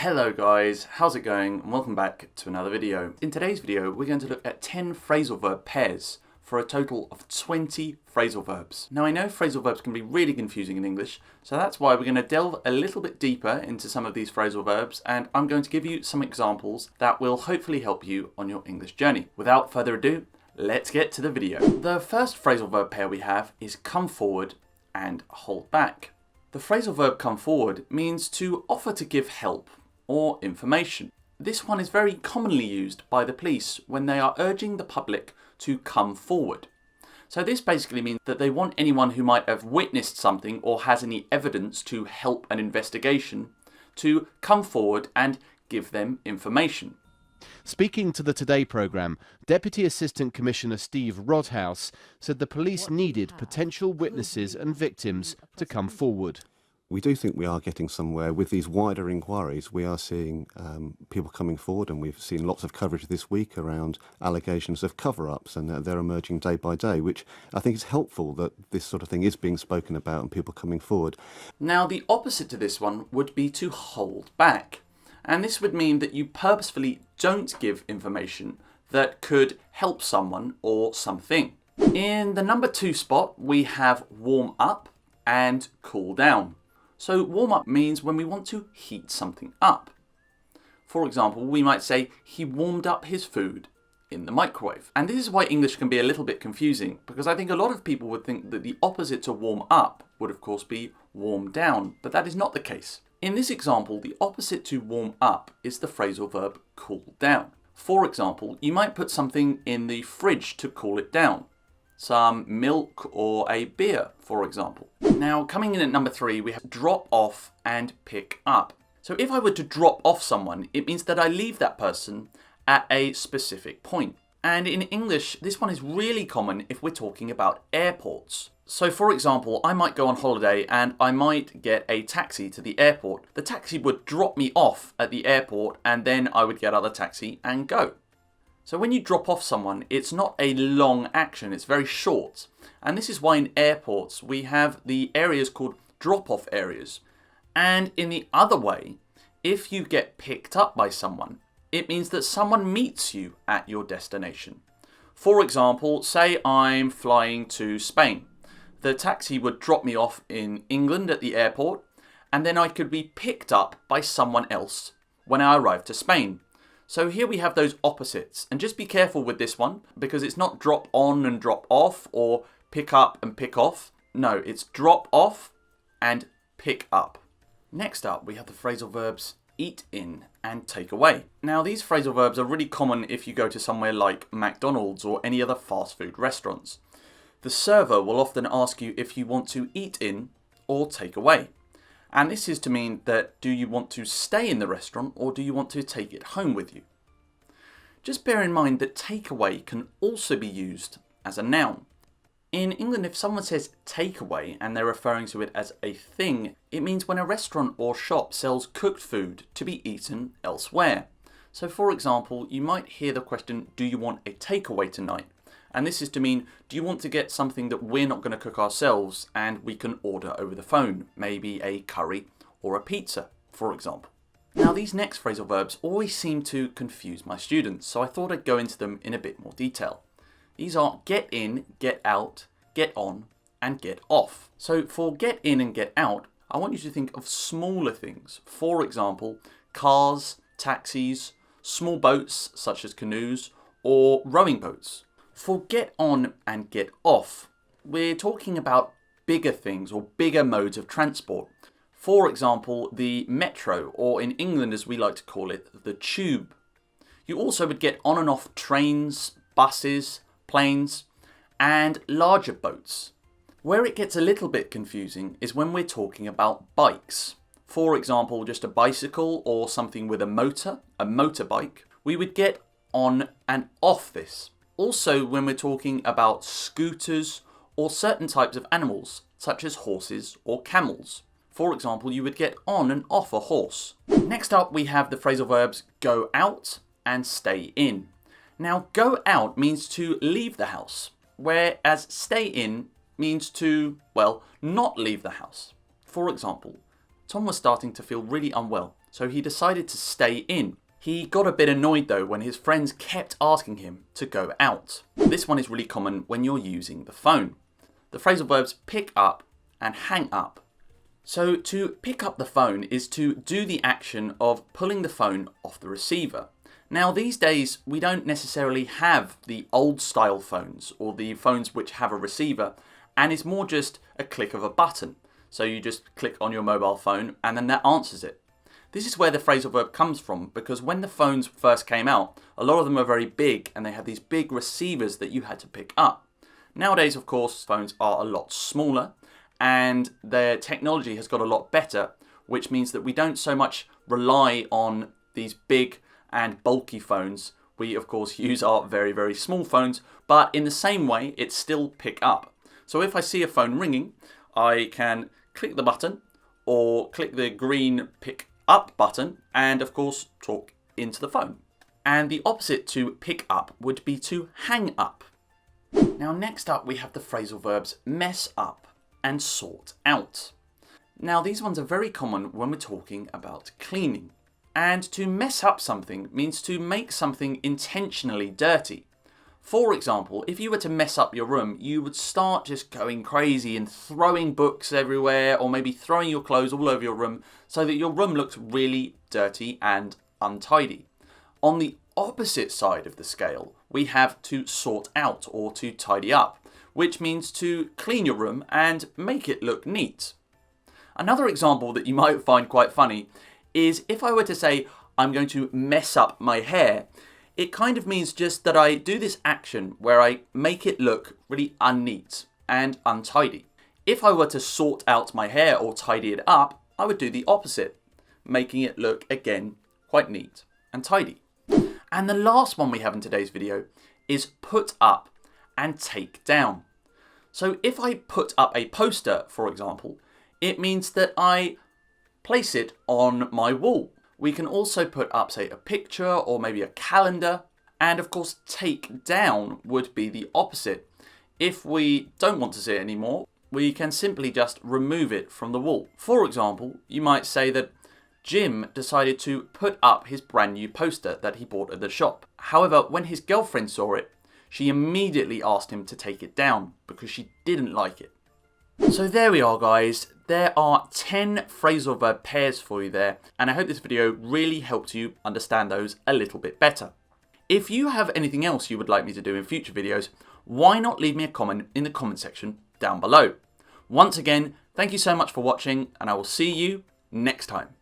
Hello guys, how's it going? And welcome back to another video. In today's video, we're going to look at 10 phrasal verb pairs for a total of 20 phrasal verbs. Now I know phrasal verbs can be really confusing in English, so that's why we're going to delve a little bit deeper into some of these phrasal verbs, and I'm going to give you some examples that will hopefully help you on your English journey. Without further ado, let's get to the video. The first phrasal verb pair we have is come forward and hold back. The phrasal verb come forward means to offer to give help or information. This one is very commonly used by the police when they are urging the public to come forward. So this basically means that they want anyone who might have witnessed something or has any evidence to help an investigation to come forward and give them information. Speaking to the Today programme, Deputy Assistant Commissioner Steve Rodhouse said the police needed potential witnesses and victims to come forward. We do think we are getting somewhere with these wider inquiries. We are seeing people coming forward, and we've seen lots of coverage this week around allegations of cover-ups, and they're emerging day by day, which I think is helpful that this sort of thing is being spoken about and people coming forward. Now the opposite to this one would be to hold back. And this would mean that you purposefully don't give information that could help someone or something. In the number 2 spot, we have warm up and cool down. So warm up means when we want to heat something up. For example, we might say he warmed up his food in the microwave. And this is why English can be a little bit confusing, because I think a lot of people would think that the opposite to warm up would of course be warm down, but that is not the case. In this example, the opposite to warm up is the phrasal verb cool down. For example, you might put something in the fridge to cool it down. Some milk or a beer, for example. Now, coming in at number 3, we have drop off and pick up. So if I were to drop off someone, it means that I leave that person at a specific point. And in English, this one is really common if we're talking about airports. So for example, I might go on holiday and I might get a taxi to the airport. The taxi would drop me off at the airport and then I would get out of the taxi and go. So when you drop off someone, it's not a long action, it's very short. And this is why in airports we have the areas called drop-off areas. And in the other way, if you get picked up by someone, it means that someone meets you at your destination. For example, say I'm flying to Spain. The taxi would drop me off in England at the airport, and then I could be picked up by someone else when I arrive to Spain. So here we have those opposites, and just be careful with this one because it's not drop on and drop off or pick up and pick off. No, it's drop off and pick up. Next up, we have the phrasal verbs eat in and take away. Now these phrasal verbs are really common if you go to somewhere like McDonald's or any other fast food restaurants. The server will often ask you if you want to eat in or take away. And this is to mean that do you want to stay in the restaurant or do you want to take it home with you? Just bear in mind that takeaway can also be used as a noun. In England, if someone says takeaway and they're referring to it as a thing, it means when a restaurant or shop sells cooked food to be eaten elsewhere. So for example, you might hear the question, do you want a takeaway tonight? And this is to mean, do you want to get something that we're not going to cook ourselves and we can order over the phone? Maybe a curry or a pizza, for example. Now these next phrasal verbs always seem to confuse my students, so I thought I'd go into them in a bit more detail. These are get in, get out, get on, and get off. So for get in and get out, I want you to think of smaller things. For example, cars, taxis, small boats such as canoes, or rowing boats. For get on and get off, we're talking about bigger things or bigger modes of transport. For example, the metro, or in England as we like to call it, the tube. You also would get on and off trains, buses, planes, and larger boats. Where it gets a little bit confusing is when we're talking about bikes. For example, just a bicycle or something with a motor, a motorbike. We would get on and off this. Also, when we're talking about scooters or certain types of animals, such as horses or camels. For example, you would get on and off a horse. Next up, we have the phrasal verbs go out and stay in. Now, go out means to leave the house, whereas stay in means to, well, not leave the house. For example, Tom was starting to feel really unwell, so he decided to stay in. He got a bit annoyed though when his friends kept asking him to go out. This one is really common when you're using the phone. The phrasal verbs pick up and hang up. So to pick up the phone is to do the action of pulling the phone off the receiver. Now these days we don't necessarily have the old style phones or the phones which have a receiver, and it's more just a click of a button. So you just click on your mobile phone and then that answers it. This is where the phrasal verb comes from, because when the phones first came out, a lot of them were very big and they had these big receivers that you had to pick up. Nowadays, of course, phones are a lot smaller and their technology has got a lot better, which means that we don't so much rely on these big and bulky phones. We, of course, use our very, very small phones, but in the same way, it's still pick up. So if I see a phone ringing, I can click the button or click the green pick up button and of course talk into the phone. And the opposite to pick up would be to hang up. Now next up we have the phrasal verbs mess up and sort out. Now these ones are very common when we're talking about cleaning. And to mess up something means to make something intentionally dirty. For example, if you were to mess up your room, you would start just going crazy and throwing books everywhere, or maybe throwing your clothes all over your room so that your room looks really dirty and untidy. On the opposite side of the scale, we have to sort out or to tidy up, which means to clean your room and make it look neat. Another example that you might find quite funny is if I were to say, I'm going to mess up my hair, it kind of means just that I do this action where I make it look really unneat and untidy. If I were to sort out my hair or tidy it up, I would do the opposite, making it look, again, quite neat and tidy. And the last one we have in today's video is put up and take down. So if I put up a poster, for example, it means that I place it on my wall. We can also put up, say, a picture or maybe a calendar. And of course, take down would be the opposite. If we don't want to see it anymore, we can simply just remove it from the wall. For example, you might say that Jim decided to put up his brand new poster that he bought at the shop. However, when his girlfriend saw it, she immediately asked him to take it down because she didn't like it. So there we are, guys. There are 10 phrasal verb pairs for you there, and I hope this video really helped you understand those a little bit better. If you have anything else you would like me to do in future videos, why not leave me a comment in the comment section down below. Once again, thank you so much for watching, and I will see you next time.